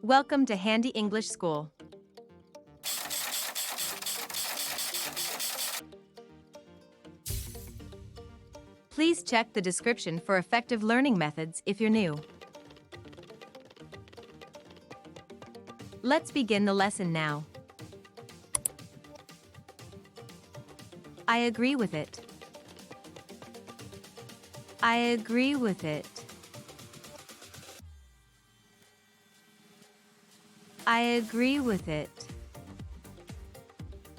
Welcome to Handy English School. Please check the description for effective learning methods if you're new. Let's begin the lesson now. I agree with it. I agree with it. I agree with it.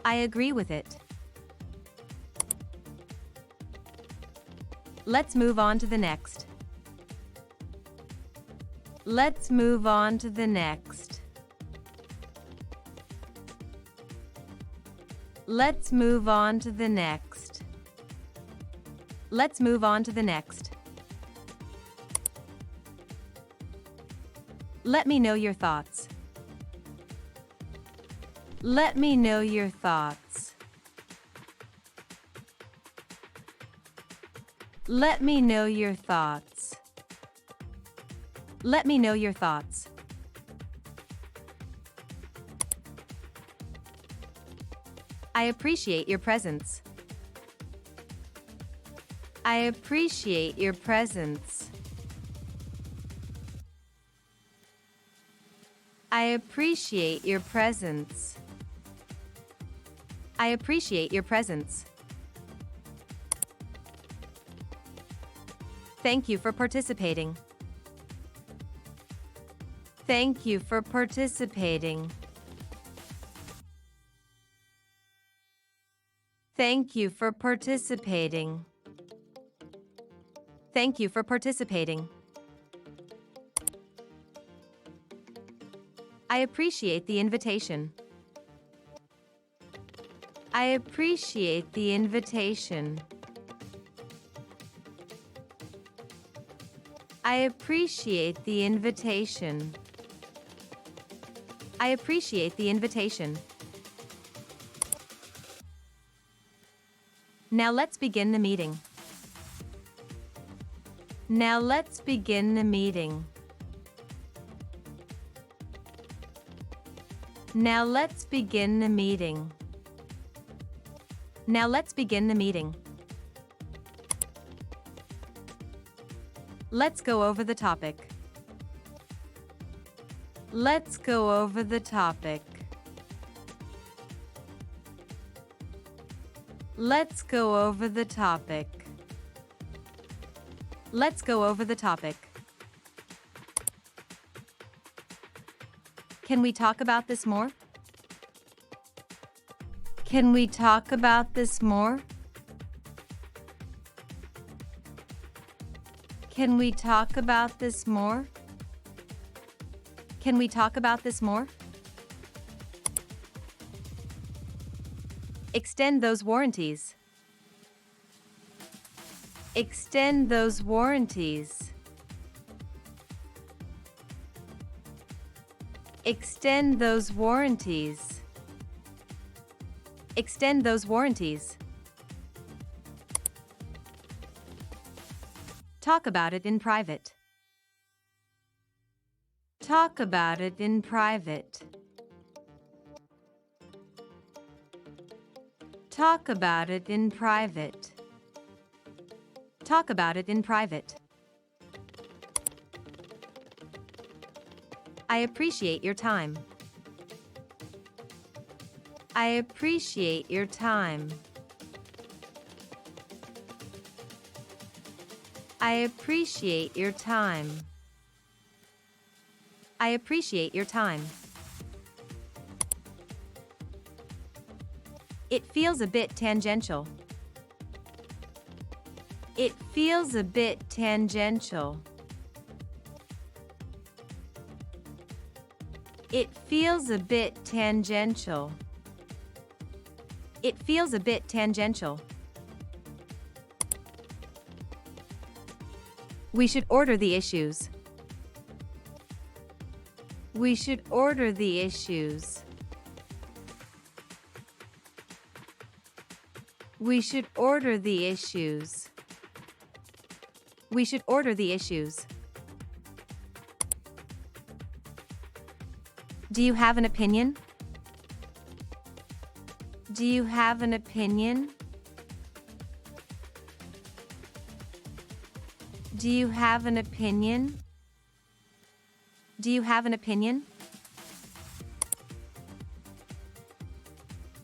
I agree with it. Let's move on to the next. Let's move on to the next. Let's move on to the next. Let's move on to the next. Let me know your thoughts. Let me know your thoughts. Let me know your thoughts. Let me know your thoughts. I appreciate your presence. I appreciate your presence. I appreciate your presence. I appreciate your presence. Thank you for participating. Thank you for participating. Thank you for participating. Thank you for participating. I appreciate the invitation. I appreciate the invitation. I appreciate the invitation. I appreciate the invitation. Now let's begin the meeting. Now let's begin the meeting. Now let's begin the meeting. Now let's begin the meeting. Let's go over the topic. Let's go over the topic. Let's go over the topic. Let's go over the topic. Can we talk about this more? Can we talk about this more? Can we talk about this more? Can we talk about this more? Extend those warranties. Extend those warranties. Extend those warranties. Extend those warranties. Talk about it in private. Talk about it in private. Talk about it in private. Talk about it in private. I appreciate your time. I appreciate your time. I appreciate your time. I appreciate your time. It feels a bit tangential. It feels a bit tangential. It feels a bit tangential. It feels a bit tangential. We should order the issues. We should order the issues. We should order the issues. We should order the issues. Do you have an opinion? Do you have an opinion? Do you have an opinion? Do you have an opinion?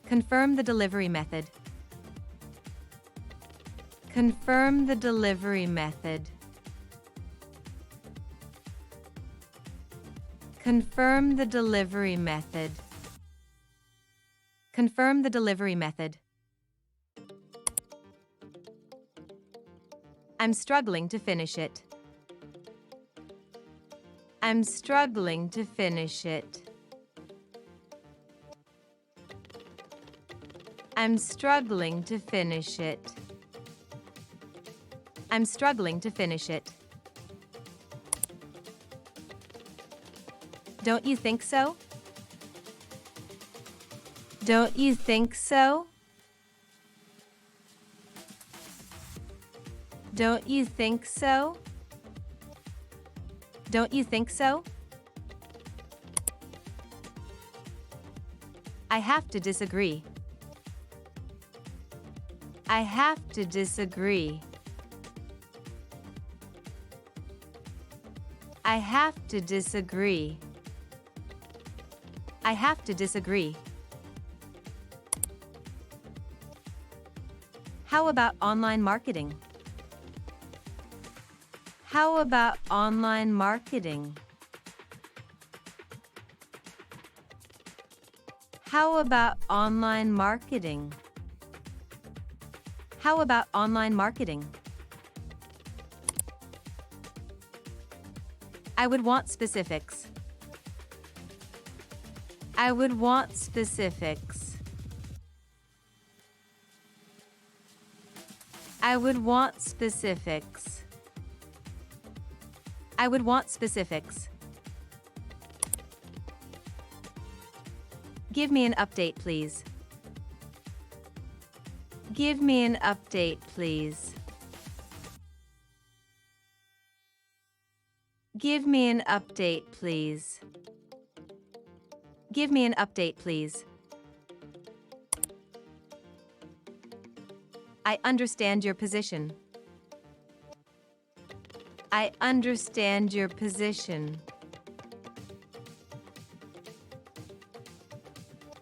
Confirm the delivery method. Confirm the delivery method. Confirm the delivery method. Confirm the delivery method. I'm struggling to finish it. I'm struggling to finish it. I'm struggling to finish it. I'm struggling to finish it. Don't you think so? Don't you think so? Don't you think so? Don't you think so? I have to disagree. I have to disagree. I have to disagree. I have to disagree. How about online marketing? How about online marketing? How about online marketing? How about online marketing? I would want specifics. I would want specifics. I would want specifics. I would want specifics. Give me an update, please. Give me an update, please. Give me an update, please. Give me an update, please. I understand your position. I understand your position.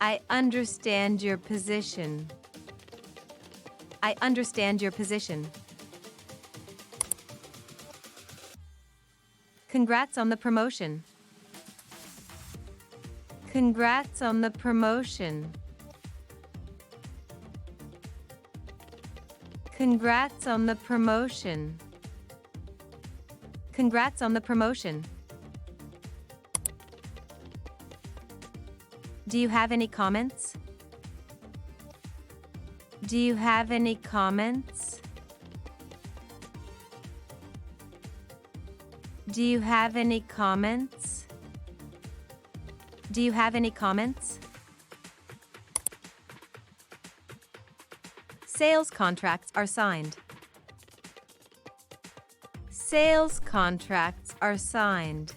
I understand your position. I understand your position. Congrats on the promotion. Congrats on the promotion. Congrats on the promotion. Congrats on the promotion. Do you have any comments? Do you have any comments? Do you have any comments? Do you have any comments? Sales contracts are signed. Sales contracts are signed.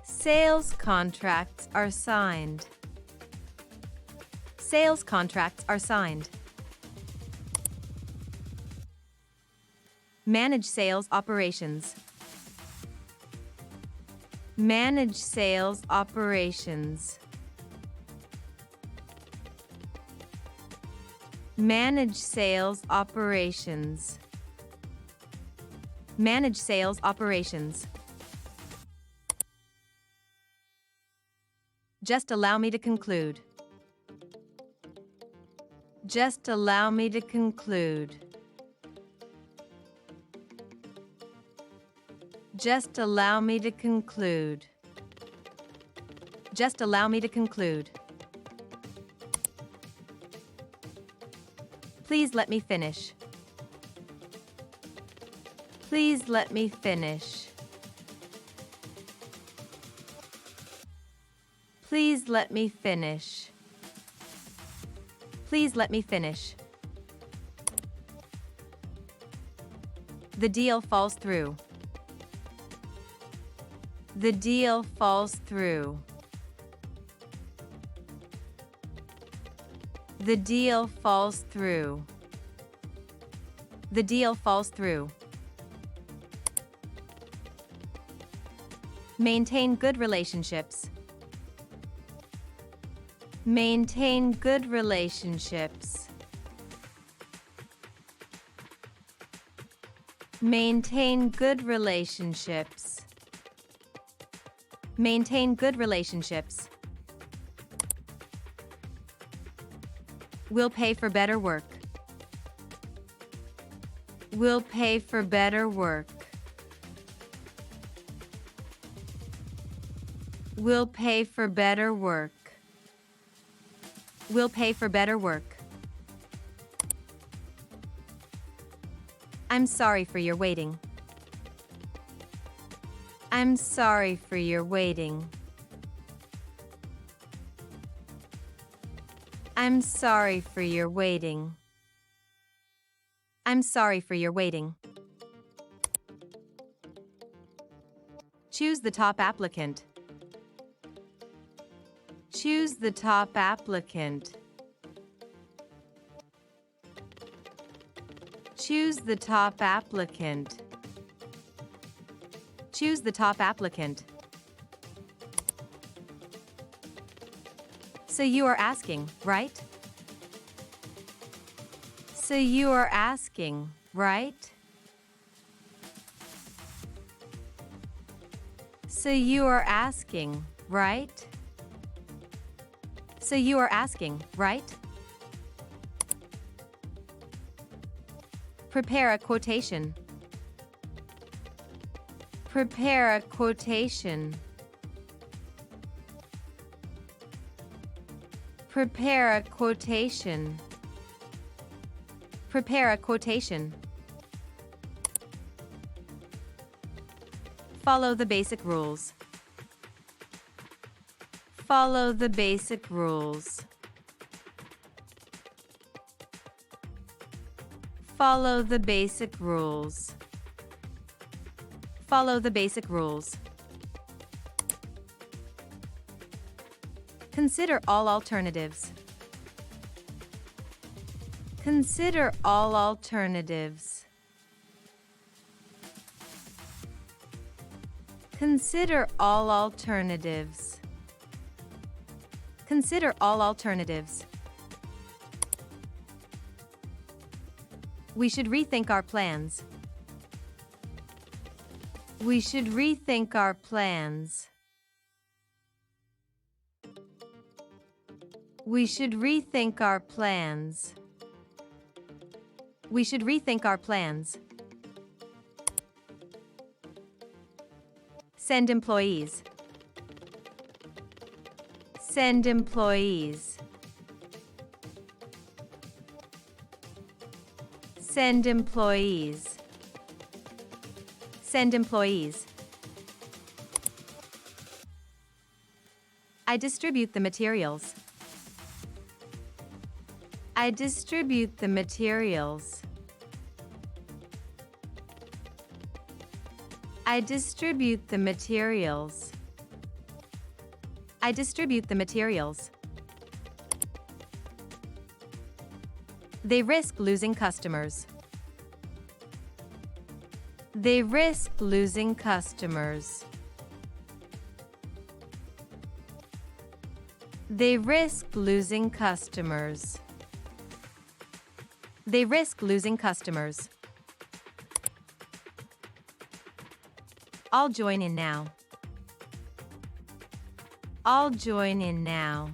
Sales contracts are signed. Sales contracts are signed. Manage sales operations. Manage sales operations. Manage sales operations. Manage sales operations. Just allow me to conclude. Just allow me to conclude. Just allow me to conclude. Just allow me to conclude. Please let me finish. Please let me finish. Please let me finish. Please let me finish. The deal falls through. The deal falls through. The deal falls through. The deal falls through. Maintain good relationships. Maintain good relationships. Maintain good relationships. Maintain good relationships. We'll pay for better work. We'll pay for better work. We'll pay for better work. We'll pay for better work. I'm sorry for your waiting. I'm sorry for your waiting. I'm sorry for your waiting. I'm sorry for your waiting. Choose the top applicant. Choose the top applicant. Choose the top applicant. Choose the top applicant. So you are asking, right? So you are asking, right? So you are asking, right? So you are asking, right? Prepare a quotation. Prepare a quotation. Prepare a quotation. Prepare a quotation. Follow the basic rules. Follow the basic rules. Follow the basic rules. Follow the basic rules. Consider all alternatives. Consider all alternatives. Consider all alternatives. Consider all alternatives. We should rethink our plans. We should rethink our plans. We should rethink our plans. We should rethink our plans. Send employees. Send employees. Send employees. Send employees. I distribute the materials. I distribute the materials. I distribute the materials. I distribute the materials. They risk losing customers. They risk losing customers. They risk losing customers. They risk losing customers. I'll join in now. I'll join in now.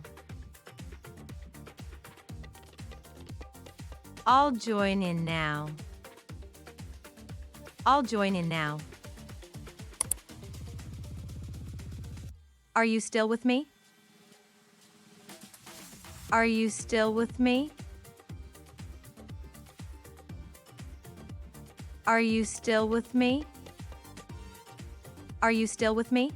I'll join in now. I'll join in now. Are you still with me? Are you still with me? Are you still with me? Are you still with me?